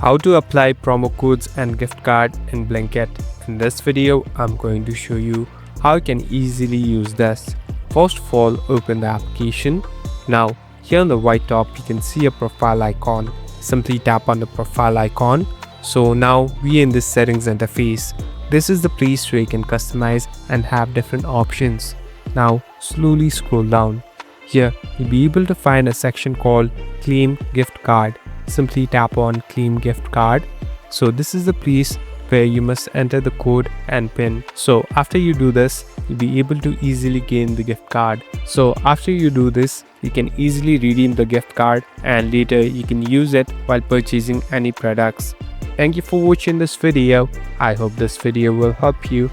How to apply promo codes and gift card in Blinkit. In this video, I'm going to show you how you can easily use this. First of all, open the application. Now, here on the right top, you can see a profile icon. Simply tap on the profile icon. So now we are in the settings interface. This is the place where you can customize and have different options. Now, slowly scroll down. Here, you'll be able to find a section called Claim Gift Card. Simply tap on Claim Gift Card. So this is the place where you must enter the code and PIN. So after you do this, you'll be able to easily gain the gift card. So after you do this, you can easily redeem the gift card and later you can use it while purchasing any products. Thank you for watching this video. I hope this video will help you.